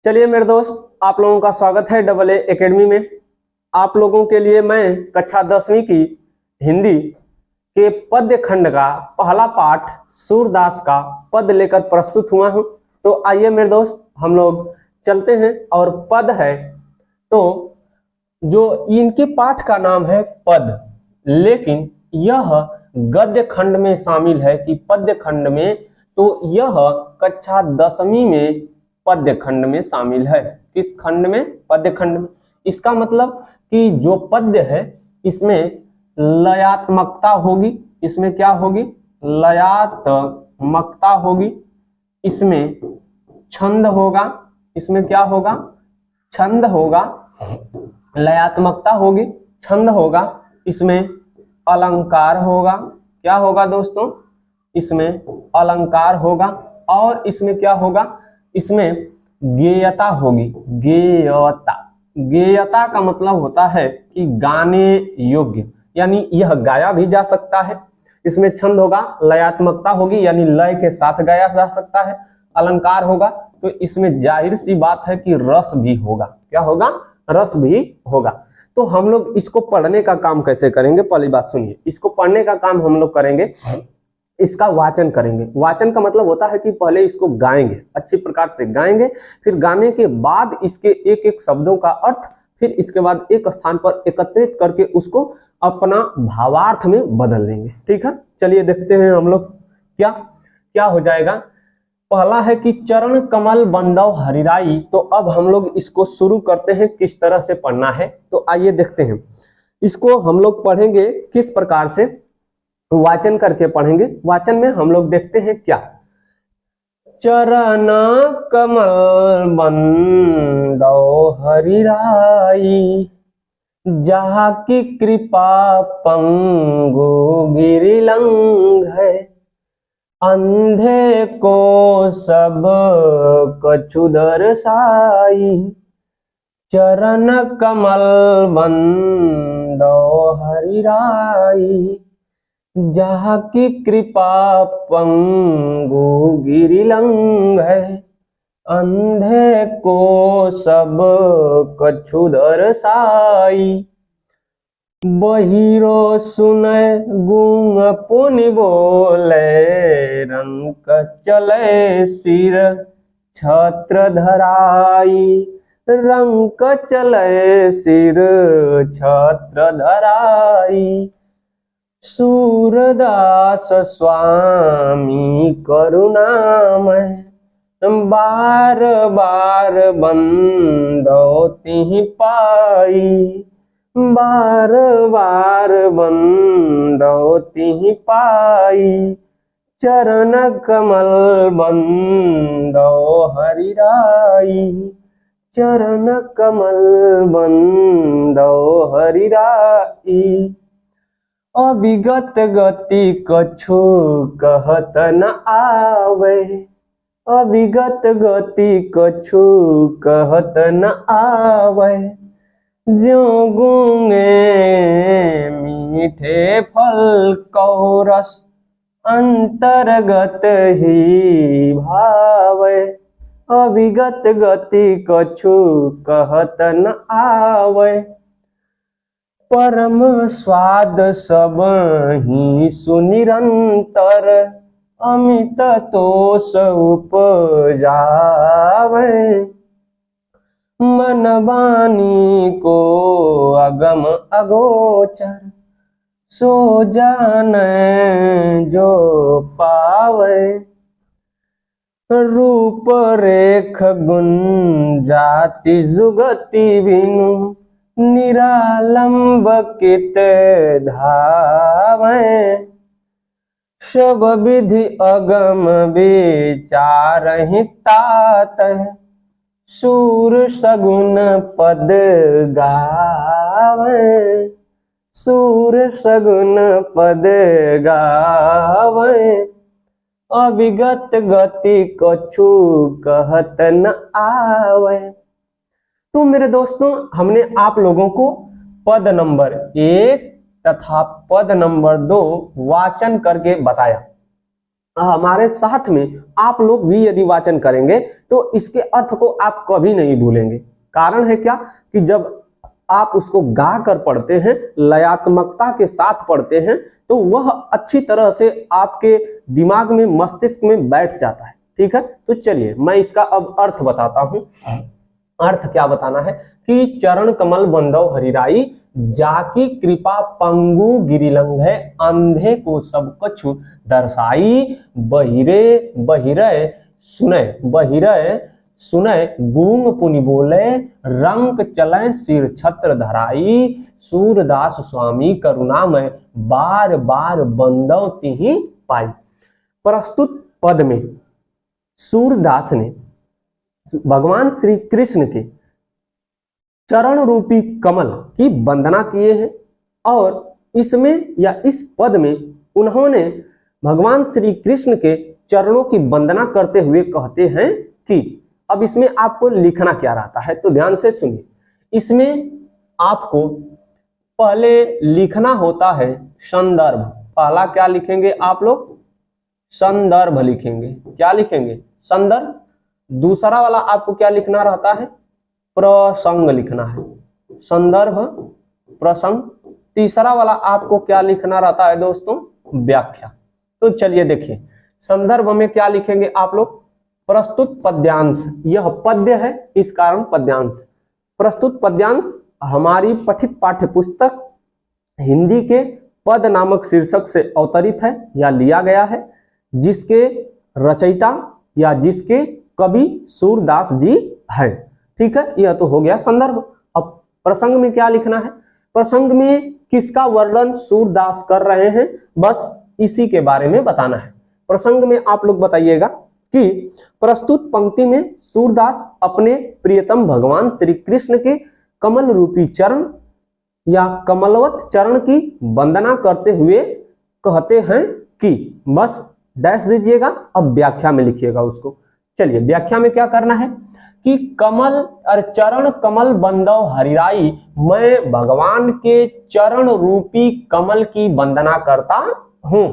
चलिए मेरे दोस्त, आप लोगों का स्वागत है डबल ए एकेडमी में। आप लोगों के लिए मैं कक्षा 10वीं की हिंदी के पद्य खंड का पहला पाठ सूरदास का पद लेकर प्रस्तुत हुआ हूं। तो आइए मेरे दोस्त, हम लोग चलते हैं। और पद है तो जो इनके पाठ का नाम है पद, लेकिन यह गद्य खंड में शामिल है कि पद्य खंड में, तो यह कक्षा 10वीं में पद्य खंड में शामिल है। किस खंड में? पद्य खंड में। इसका मतलब कि जो पद्य है इसमें लयात्मकता होगी। इसमें क्या होगी? लयात्मकता होगी। इसमें छंद होगा। इसमें क्या होगा? छंद होगा। लयात्मकता होगी, छंद होगा। इसमें अलंकार होगा। क्या होगा दोस्तों? इसमें अलंकार होगा। और इसमें क्या होगा? इसमें गेयता होगी। गेयता, गेयता का मतलब होता है कि गाने योग्य, यानी यह गाया भी जा सकता है। इसमें छंद होगा, लयात्मकता होगी यानी लय के साथ गाया जा सकता है। अलंकार होगा तो इसमें जाहिर सी बात है कि रस भी होगा। क्या होगा? रस भी होगा। तो हम लोग इसको पढ़ने का काम कैसे करेंगे? पहली बात सुनिए, इसको पढ़ने का काम हम लोग करेंगे, इसका वाचन करेंगे। वाचन का मतलब होता है कि पहले इसको गाएंगे, अच्छी प्रकार से गाएंगे, फिर गाने के बाद इसके एक एक शब्दों का अर्थ, फिर इसके बाद एक स्थान पर एकत्रित करके उसको अपना भावार्थ में बदल देंगे। ठीक है, चलिए देखते हैं हम लोग क्या क्या हो जाएगा। पहला है कि चरण कमल बंदव हरिराई। तो अब हम लोग इसको शुरू करते हैं, किस तरह से पढ़ना है। तो आइए देखते हैं। इसको हम लोग पढ़ेंगे किस प्रकार से, वाचन करके पढ़ेंगे। वाचन में हम लोग देखते हैं क्या, चरण कमल बंदो हरिराई, जहाँ की कृपा पंगु गिरिलंग है, अंधे को सब कछु दर्शाई, चरण कमल बंदो हरिराई, जहाँ की कृपा पंगु गिरिलंग है, अंधे को सब कछु दर्शाई, बहिरो सुनय गूंग पुनि बोले, रंक चले सिर छत्र धराई, रंक चले सिर छत्र धराई, सूरदास स्वामी करुणामय, बार बार बंदो तिहि पाई, बार बार बंदो तिहि पाई, चरण कमल बंदो हरिराई, चरण कमल बंदो हरिराई, अविगत गति कछु कहत न आवे, अविगत गति कछु कहत न आवे, ज्यों गूंगे मीठे फल को रस, अंतर्गत ही भावे, अविगत गति कछु कहत न आवे, परम स्वाद सब ही सुनिरंतर, अमित तोष उपजावे, मन वाणी को अगम अगोचर, सो जाने जो पावे, रूप रेख गुण जाति जुगति बिनु, निरालंब कित धावे, सब विधि अगम विचार ही तात, सूर सगुन पद गावे, सूर सगुन पद गावे, अविगत गति कछु कहत न आवे। तो मेरे दोस्तों, हमने आप लोगों को पद नंबर 1 तथा पद नंबर 2 वाचन करके बताया। हमारे साथ में आप लोग भी यदि वाचन करेंगे तो इसके अर्थ को आप कभी नहीं भूलेंगे। कारण है क्या कि जब आप उसको गा कर पढ़ते हैं, लयात्मकता के साथ पढ़ते हैं, तो वह अच्छी तरह से आपके दिमाग में, मस्तिष्क में बैठ जाता है। ठीक है, तो चलिए मैं इसका अब अर्थ बताता हूं। अर्थ क्या बताना है कि चरण कमल बंदव हरिराई, जाकी कृपा पंगु गिरिलंघे, अंधे को सब कछु दर्शाई, बहिरे बहिरे सुने गूंग पुनि बोले, रंक चले सिर छत्र धराई, सूरदास स्वामी करुणामय, बार बार बंदव तिहि पाई। प्रस्तुत पद में सूरदास ने भगवान श्री कृष्ण के चरण रूपी कमल की वंदना किए हैं, और इसमें या इस पद में उन्होंने भगवान श्री कृष्ण के चरणों की वंदना करते हुए कहते हैं कि अब इसमें आपको लिखना क्या रहता है, तो ध्यान से सुनिए। इसमें आपको पहले लिखना होता है संदर्भ। पहला क्या लिखेंगे आप लोग? संदर्भ लिखेंगे। क्या लिखेंगे? संदर्भ। दूसरा वाला आपको क्या लिखना रहता है? प्रसंग लिखना है। संदर्भ, प्रसंग। तीसरा वाला आपको क्या लिखना रहता है दोस्तों? व्याख्या। तो चलिए देखिए, संदर्भ में क्या लिखेंगे आप लोग? प्रस्तुत पद्यांश। यह पद्य है, इस कारण पद्यांश। प्रस्तुत पद्यांश हमारी पठित पाठ्य पुस्तक हिंदी के पद नामक शीर्षक से अवतरित है या लिया गया है, जिसके रचयिता या जिसके कवि सूरदास जी है। ठीक है, यह तो हो गया संदर्भ। अब प्रसंग में क्या लिखना है? प्रसंग में किसका वर्णन सूरदास कर रहे हैं, बस इसी के बारे में बताना है। प्रसंग में आप लोग बताइएगा कि प्रस्तुत पंक्ति में सूरदास अपने प्रियतम भगवान श्री कृष्ण के कमल रूपी चरण या कमलवत चरण की वंदना करते हुए कहते हैं कि, बस डैश दीजिएगा, अब व्याख्या में लिखिएगा उसको। चलिए व्याख्या में क्या करना है कि कमल और चरण कमल बंदव हरिराई, मैं भगवान के चरण रूपी कमल की वंदना करता हूं।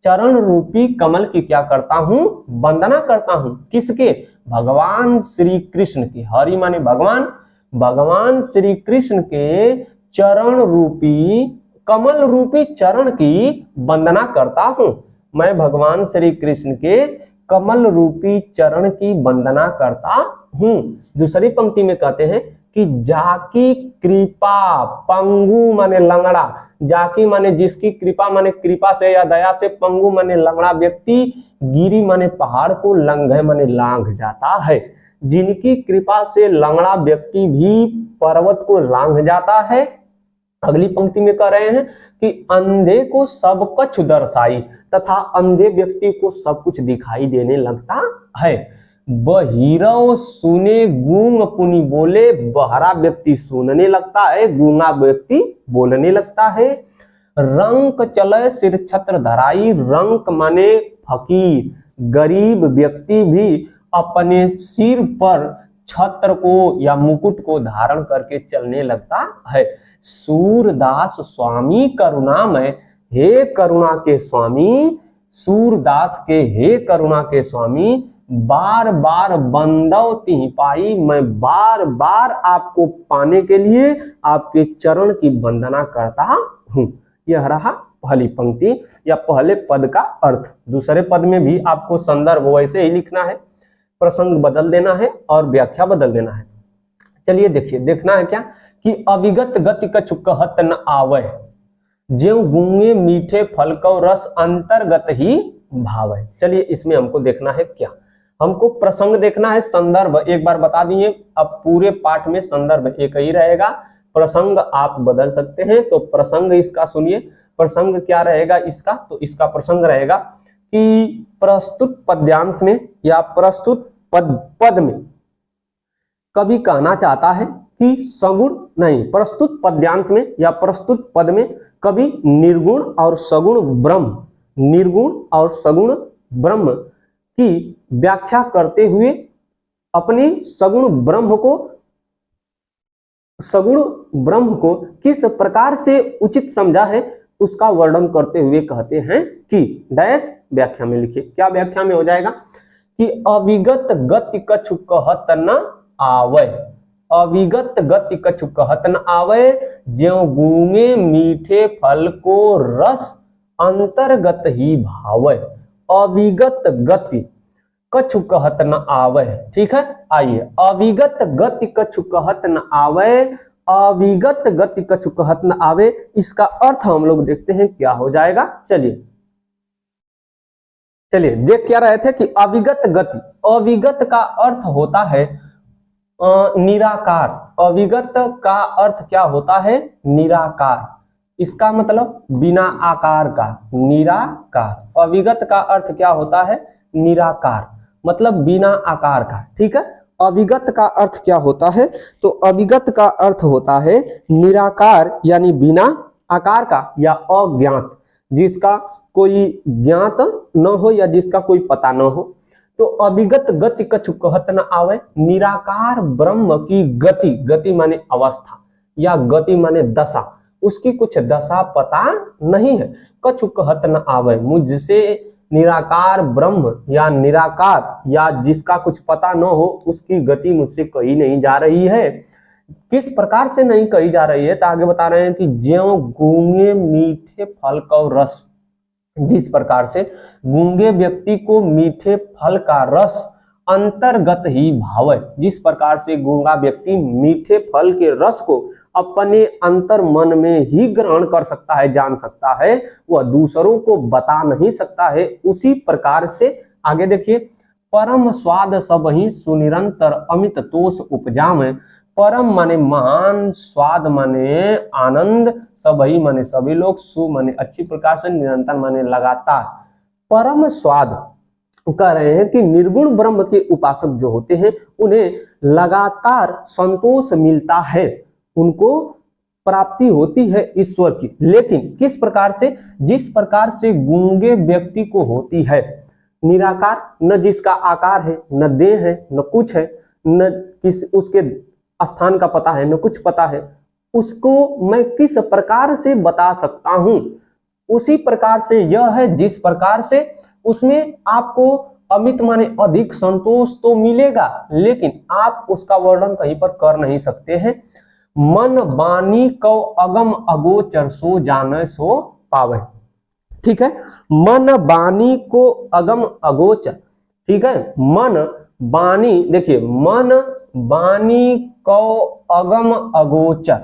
चरण रूपी कमल की क्या करता हूं? वंदना करता हूं। किसके? भगवान श्री कृष्ण की। हरि माने भगवान, भगवान श्री कृष्ण के चरण रूपी, कमल रूपी चरण की वंदना करता हूं। मैं भगवान श्री कृष्ण के कमल रूपी चरण की वंदना करता हूं। दूसरी पंक्ति में कहते हैं कि जाकी कृपा, पंगु माने लंगड़ा, जाकी माने जिसकी, कृपा माने कृपा से या दया से, पंगु माने लंगड़ा व्यक्ति, गिरी माने पहाड़ को, लंघे माने लांघ जाता है। जिनकी कृपा से लंगड़ा व्यक्ति भी पर्वत को लांघ जाता है। अगली पंक्ति में कह रहे हैं कि अंधे को सब कुछ दर्शाई, तथा अंधे व्यक्ति को सब कुछ दिखाई देने लगता है। बहिरव सुने गूंग पुनि बोले, बहरा व्यक्ति सुनने लगता है, गूंगा व्यक्ति बोलने लगता है। रंक चले सिर छत्र धराई, रंक माने फकीर, गरीब व्यक्ति भी अपने सिर पर छत्र को या मुकुट को धारण करके चलने लगता है। सूरदास स्वामी करुणामय, हे करुणा के स्वामी, सूरदास के हे करुणा के स्वामी, बार बार बंदव तिहि पाई, मैं बार बार आपको पाने के लिए आपके चरण की वंदना करता हूं। यह रहा पहली पंक्ति या पहले पद का अर्थ। दूसरे पद में भी आपको संदर्भ वैसे ही लिखना है, प्रसंग बदल देना है और व्याख्या बदल देना है। चलिए देखिए, देखना है क्या कि अविगत गति कछु कहत न आवे, ज्यों गूंगे मीठे फल को रस अंतर्गत ही भावे। चलिए इसमें हमको देखना है क्या, हमको प्रसंग देखना है। संदर्भ एक बार बता दिए, अब पूरे पाठ में संदर्भ एक ही रहेगा, प्रसंग आप बदल सकते हैं। तो प्रसंग इसका सुनिए, प्रसंग क्या रहेगा इसका? तो इसका प्रसंग रहेगा कि प्रस्तुत पद्यांश में या प्रस्तुत पद में कवि कहना चाहता है कि सगुण नहीं, प्रस्तुत पद्यांश में या प्रस्तुत पद में कवि निर्गुण और सगुण ब्रह्म, निर्गुण और सगुण ब्रह्म की व्याख्या करते हुए अपने सगुण ब्रह्म को किस प्रकार से उचित समझा है उसका वर्णन करते हुए कहते हैं कि डैश व्याख्या में लिखिए। क्या व्याख्या में हो जाएगा कि अविगत गति कछु कहत न आवे, अविगत गति कछु कहत न आवे, ज्यों गूंगे मीठे फल को रस अंतर्गत ही भावे। अविगत गति कछु कहत न आवे, ठीक है। आइए, अविगत गति कछु कहत न आवे, अविगत गति कछु कहत न आवे, इसका अर्थ हम लोग देखते हैं क्या हो जाएगा। चलिए चलिए देख क्या रहे थे कि अविगत गति, अविगत का अर्थ होता है निराकार। अविगत का अर्थ क्या होता है? निराकार। इसका मतलब बिना आकार का, निराकार। अविगत का अर्थ क्या होता है? निराकार, मतलब बिना आकार का, ठीक है। अविगत का अर्थ क्या होता है? तो अविगत का अर्थ होता है निराकार, यानी बिना आकार का या अज्ञात, जिसका कोई ज्ञात न हो या जिसका कोई पता न हो। तो अविगत गति कछु कहत न आवे, निराकार ब्रह्म की गति, गति माने अवस्था या गति माने दशा, उसकी कुछ दशा पता नहीं है। कछु कहत न आवे, मुझसे निराकार ब्रह्म या निराकार या जिसका कुछ पता न हो उसकी गति मुझसे कही नहीं जा रही है। किस प्रकार से नहीं कही जा रही है? तो आगे बता रहे हैं कि ज्यों गूंगे मीठे फल का रस, जिस प्रकार से गूंगे व्यक्ति को मीठे फल का रस अंतर्गत ही भावे, जिस प्रकार से गूंगा व्यक्ति मीठे फल के रस को अपने अंतर मन में ही ग्रहण कर सकता है, जान सकता है, वह दूसरों को बता नहीं सकता है। उसी प्रकार से आगे देखिए, परम स्वाद सब ही सुनिरंतर अमित तोष उपजामे। परम माने महान, स्वाद माने आनंद, सबही माने सभी लोग, सु माने अच्छी प्रकार से, निरंतर माने लगातार। परम स्वाद कह रहे हैं कि निर्गुण ब्रह्म के उपासक जो होते हैं उन्हें लगातार संतोष मिलता है, उनको प्राप्ति होती है ईश्वर की। लेकिन किस प्रकार से? जिस प्रकार से गूंगे व्यक्ति को होती है, निराकार, न जिसका आकार है, न देह है, न कुछ है, न किस उसके स्थान का पता है, न कुछ पता है, उसको मैं किस प्रकार से बता सकता हूं? उसी प्रकार से यह है जिस प्रकार से उसमें आपको अमित माने अधिक संतोष तो मिलेगा, लेकिन आप उसका वर्णन कहीं पर कर नहीं सकते हैं। मन बानी को अगम अगोचर सो जाने सो पावे, ठीक है। मन बानी को अगम अगोचर, ठीक है। मन बानी, देखिए, मन बानी को अगम अगोचर,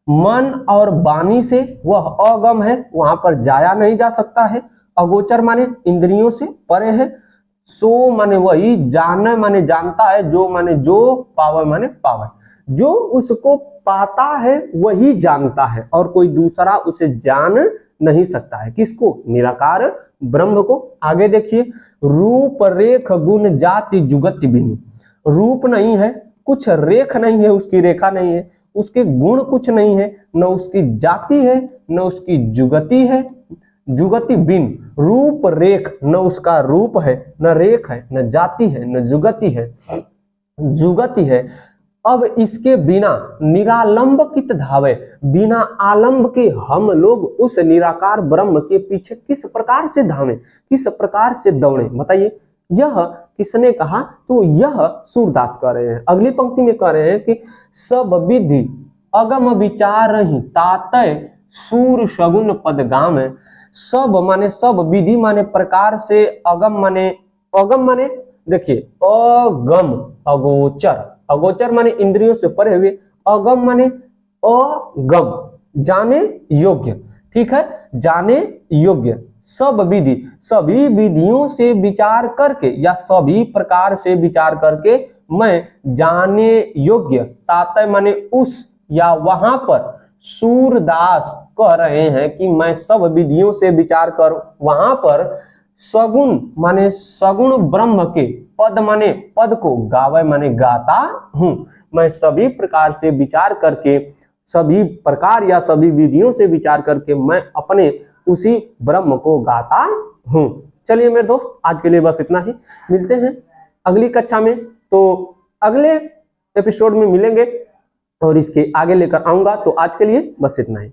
मन और बानी से वह अगम है, वहां पर जाया नहीं जा सकता है। अगोचर माने इंद्रियों से परे है। सो माने वही, जाने माने जानता है, जो माने जो, पावे माने पावे, जो उसको पाता है वही जानता है और कोई दूसरा उसे जान नहीं सकता है। किसको? निराकार ब्रह्म को। आगे देखिए, रूप रेख गुण जाति जुगति बिनु। रूप नहीं है, कुछ रेख नहीं है, उसकी रेखा नहीं है, उसके गुण कुछ नहीं है, न उसकी जाति है, न उसकी जुगति है। जुगति बिन, रूप रेख, न उसका रूप है, न रेख है, न जाति है, न जुगति है, जुगति है। अब इसके बिना निरालंब कित धावे, बिना आलंब के हम लोग उस निराकार ब्रह्म के पीछे किस प्रकार से धावे, किस प्रकार से दौड़े? बताइए, यह किसने कहा? तो यह सूरदास कह रहे हैं। अगली पंक्ति में कह रहे हैं कि सब विधि अगम विचार ही तातय सूर शगुन पद गामे। सब माने सब, विधि माने प्रकार से, अगम माने, अगम माने देखिए, अगम अगोचर, अगोचर माने इंद्रियों से परे हुए, अगम माने अगम, जाने योग्य, ठीक है, जाने योग्य। सब विधि, सभी विधियों से विचार करके या सभी प्रकार से विचार करके मैं जाने योग्य, तात्पर्य माने उस या वहां पर, सूरदास कह रहे हैं कि मैं सब विधियों से विचार कर वहां पर सगुण माने सगुण ब्रह्म के, पद माने पद को, गावे माने गाता हूं। मैं सभी प्रकार से विचार करके, सभी प्रकार या सभी विधियों से विचार करके मैं अपने उसी ब्रह्म को गाता हूं। चलिए मेरे दोस्त, आज के लिए बस इतना ही। मिलते हैं अगली कक्षा में, तो अगले एपिसोड में मिलेंगे और इसके आगे लेकर आऊंगा। तो आज के लिए बस इतना ही।